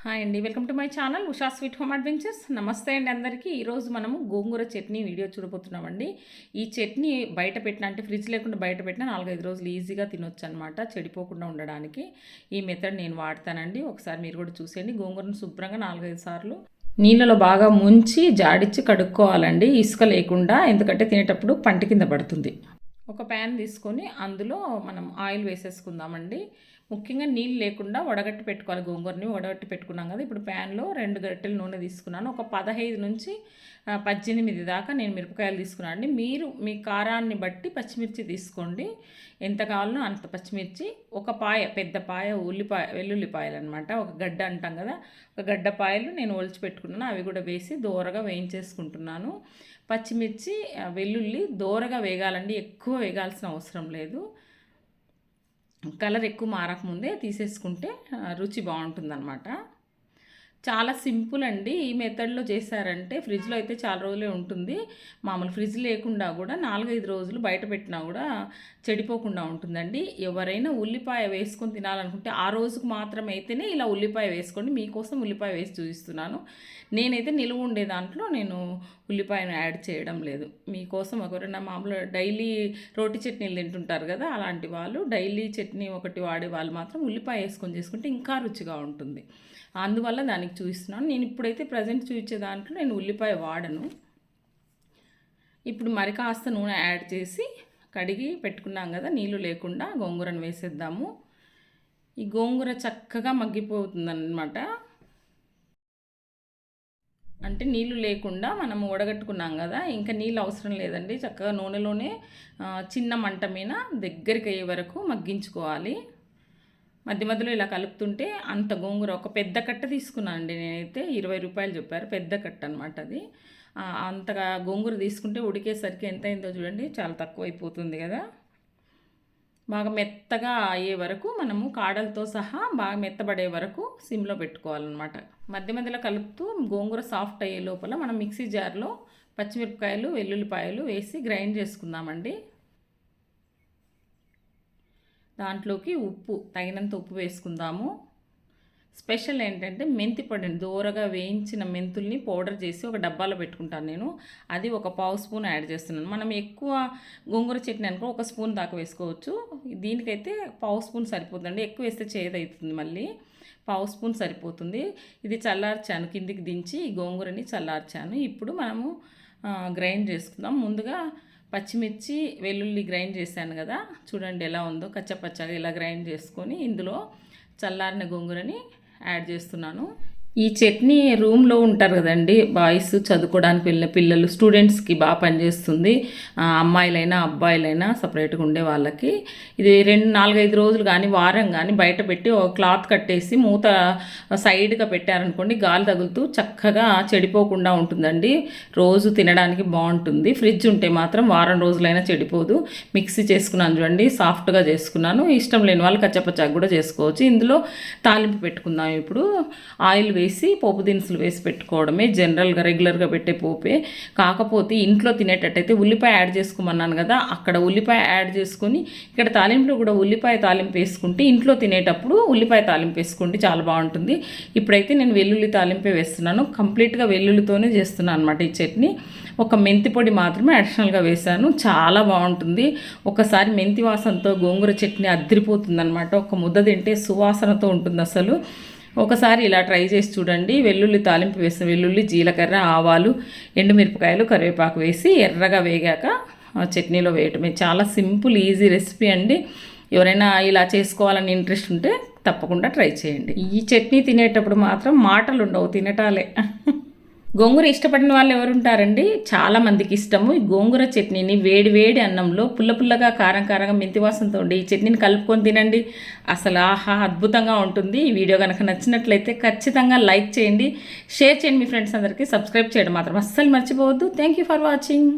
Hi అండి, welcome to my channel Usha sweet home adventures. నమస్తే అండి అందరికీ. ఈరోజు మనము గోంగూర చట్నీ వీడియో చూడబోతున్నామండి. ఈ చట్నీ బయట పెట్టిన, అంటే ఫ్రిడ్జ్ లేకుండా బయట పెట్టిన 4-5 రోజులు ఈజీగా తినొచ్చు అనమాట, చెడిపోకుండా ఉండడానికి. ఈ మెథడ్ నేను వాడతానండి. ఒకసారి మీరు కూడా చూసేయండి. గోంగూరను శుభ్రంగా 4-5 సార్లు నీళ్ళలో బాగా ముంచి జాడిచ్చి కడుక్కోవాలండి, ఇసుక లేకుండా. ఎందుకంటే తినేటప్పుడు పంట కింద పడుతుంది. ఒక ప్యాన్ తీసుకొని అందులో మనం ఆయిల్ వేసేసుకుందామండి. ముఖ్యంగా నీళ్ళు లేకుండా వడగట్టి పెట్టుకోవాలి. గోంగూరని వడగట్టి పెట్టుకున్నాం కదా. ఇప్పుడు ప్యాన్లో 2 గరిటెల నూనె తీసుకున్నాను. ఒక 15 నుంచి 18 దాకా నేను మిరపకాయలు తీసుకున్నాను అండి. మీరు మీ కారాన్ని బట్టి పచ్చిమిర్చి తీసుకోండి, ఎంత కావాలనో అంత పచ్చిమిర్చి. ఒక పాయ, పెద్ద పాయ వెల్లుల్లిపాయలు అనమాట, ఒక గడ్డ అంటాం కదా, ఒక గడ్డ పాయలు నేను ఒలిచి పెట్టుకున్నాను. అవి కూడా వేసి దోరగా వేయించేసుకుంటున్నాను. పచ్చిమిర్చి, వెల్లుల్లి దోరగా వేగాలండి, ఎక్కువ వేగాల్సిన అవసరం లేదు. కలర్ ఎక్కువ మారకముందే తీసేసుకుంటే రుచి బాగుంటుందన్నమాట. చాలా సింపుల్ అండి. ఈ మెథడ్లో చేశారంటే ఫ్రిడ్జ్లో అయితే చాలా రోజులే ఉంటుంది. మామూలు ఫ్రిడ్జ్ లేకుండా కూడా 4-5 రోజులు బయట పెట్టినా కూడా చెడిపోకుండా ఉంటుందండి. ఎవరైనా ఉల్లిపాయ వేసుకొని తినాలనుకుంటే ఆ రోజుకు మాత్రమే అయితేనే ఇలా ఉల్లిపాయ వేసుకోండి. మీకోసం ఉల్లిపాయ వేసి చూపిస్తున్నాను. నేనైతే నిలువ ఉండే దాంట్లో నేను ఉల్లిపాయను యాడ్ చేయడం లేదు. మీకోసం ఎవరైనా మామూలు డైలీ రోటి చట్నీలు తింటుంటారు కదా, అలాంటి వాళ్ళు డైలీ చట్నీ ఒకటి వాడే వాళ్ళు మాత్రం ఉల్లిపాయ వేసుకొని చేసుకుంటే ఇంకా రుచిగా ఉంటుంది. అందువల్ల దానికి చూపిస్తున్నాను. నేను ఇప్పుడైతే ప్రజెంట్ చూపించే దాంట్లో నేను ఉల్లిపాయ వాడను. ఇప్పుడు మరి కాస్త నూనె యాడ్ చేసి కడిగి పెట్టుకున్నాం కదా, నీళ్ళు లేకుండా గోంగూరను వేసేద్దాము. ఈ గోంగూర చక్కగా మగ్గిపోతుందన్నమాట. అంటే నీళ్ళు లేకుండా మనం ఉడగట్టుకున్నాం కదా, ఇంకా నీళ్ళు అవసరం లేదండి. చక్కగా నూనెలోనే చిన్న మంట మీద దగ్గరికి అయ్యే వరకు మగ్గించుకోవాలి. మధ్య మధ్యలో ఇలా కలుపుతుంటే అంత గోంగూర, ఒక పెద్ద కట్ట తీసుకున్నాను అండి నేనైతే. 20 రూపాయలు చెప్పారు, పెద్ద కట్ట అనమాట అది. అంతగా గోంగూర తీసుకుంటే ఉడికేసరికి ఎంత అయిందో చూడండి, చాలా తక్కువ అయిపోతుంది కదా. బాగా మెత్తగా అయ్యే వరకు మనము కాడలతో సహా బాగా మెత్తబడే వరకు సిమ్లో పెట్టుకోవాలన్నమాట. మధ్య మధ్యలో కలుపుతూ గోంగూర సాఫ్ట్ అయ్యే లోపల మనం మిక్సీ జార్లో పచ్చిమిరపకాయలు, వెల్లుల్లిపాయలు వేసి గ్రైండ్ చేసుకుందామండి. దాంట్లోకి ఉప్పు, తగినంత ఉప్పు వేసుకుందాము. స్పెషల్ ఏంటంటే మెంతి పొడి, దూరగా వేయించిన మెంతుల్ని పౌడర్ చేసి ఒక డబ్బాలో పెట్టుకుంటాను నేను. అది ఒక 1/2 స్పూన్ యాడ్ చేస్తున్నాను. మనం ఎక్కువ గోంగూర చట్నీ అనుకో 1 స్పూన్ దాకా వేసుకోవచ్చు. దీనికైతే 1/2 స్పూన్ సరిపోతుందండి. ఎక్కువ వేస్తే చేదవుతుంది, మళ్ళీ 1/2 స్పూన్ సరిపోతుంది. ఇది చల్లార్చాను, కిందికి దించి ఈ గోంగూరని చల్లార్చాను. ఇప్పుడు మనము గ్రైండ్ చేసుకుందాం. ముందుగా పచ్చిమిర్చి, వెల్లుల్లి గ్రైండ్ చేశాను కదా, చూడండి ఎలా ఉందో, కచ్చపచ్చగా ఇలా గ్రైండ్ చేసుకొని ఇందులో చల్లారిన గోంగూరని యాడ్ చేస్తున్నాను. ఈ చట్నీ రూమ్లో ఉంటారు కదండి బాయ్స్, చదువుకోవడానికి వెళ్ళిన పిల్లలు, స్టూడెంట్స్కి బాగా పనిచేస్తుంది. అమ్మాయిలైనా అబ్బాయిలైనా సపరేట్గా ఉండే వాళ్ళకి ఇది 4-5 రోజులు కానీ వారం కానీ బయట పెట్టి ఒక క్లాత్ కట్టేసి మూత సైడ్గా పెట్టారనుకోండి, గాలి తగులుతూ చక్కగా చెడిపోకుండా ఉంటుందండి. రోజు తినడానికి బాగుంటుంది. ఫ్రిడ్జ్ ఉంటే మాత్రం వారం రోజులైనా చెడిపోదు. మిక్సీ చేసుకున్నాను చూడండి, సాఫ్ట్గా చేసుకున్నాను. ఇష్టం లేని వాళ్ళు కచ్చపచ్చాకు కూడా చేసుకోవచ్చు. ఇందులో తాలింపు పెట్టుకుందాం. ఇప్పుడు ఆయిల్ వేసి పోపు దినుసులు వేసి పెట్టుకోవడమే జనరల్గా రెగ్యులర్గా పెట్టే పోపే. కాకపోతే ఇంట్లో తినేటట్టయితే ఉల్లిపాయ యాడ్ చేసుకోమన్నాను కదా, అక్కడ ఉల్లిపాయ యాడ్ చేసుకొని ఇక్కడ తాలింపులో కూడా ఉల్లిపాయ తాలింపు వేసుకుంటే ఇంట్లో తినేటప్పుడు ఉల్లిపాయ తాలింపు వేసుకుంటే చాలా బాగుంటుంది. ఇప్పుడైతే నేను వెల్లుల్లి తాలింపే వేస్తున్నాను. కంప్లీట్గా వెల్లుల్లితోనే చేస్తున్నాను అనమాట ఈ చట్నీ. ఒక మెంతి పొడి మాత్రమే అడిషనల్గా వేశాను, చాలా బాగుంటుంది. ఒకసారి మెంతి వాసనతో గోంగూర చట్నీ అద్దరిపోతుంది అనమాట. ఒక ముద్ద తింటే సువాసనతో ఉంటుంది అసలు. ఒకసారి ఇలా ట్రై చేసి చూడండి. వెల్లుల్లి తాలింపు వేసిన వెల్లుల్లి, జీలకర్ర, ఆవాలు, ఎండుమిరపకాయలు, కరివేపాకు వేసి ఎర్రగా వేగాక చట్నీలో వేయటమే. చాలా సింపుల్, ఈజీ రెసిపీ అండి. ఎవరైనా ఇలా చేసుకోవాలని ఇంట్రెస్ట్ ఉంటే తప్పకుండా ట్రై చేయండి. ఈ చట్నీ తినేటప్పుడు మాత్రం మాటలు ఉండవు, తినటాలే. గోంగూర ఇష్టపడిన వాళ్ళు ఎవరు ఉంటారండి? చాలామందికి ఇష్టము. ఈ గోంగూర చట్నీని వేడి వేడి అన్నంలో పుల్లగా కారం కారంగా మెంతి వాసనతో ఉండి ఈ చట్నీని కలుపుకొని తినండి. అసలు ఆహా, అద్భుతంగా ఉంటుంది. ఈ వీడియో కనుక నచ్చినట్లయితే ఖచ్చితంగా లైక్ చేయండి, షేర్ చేయండి మీ ఫ్రెండ్స్ అందరికీ. సబ్స్క్రైబ్ చేయడం మాత్రం అస్సలు మర్చిపోవద్దు. Thank you for watching.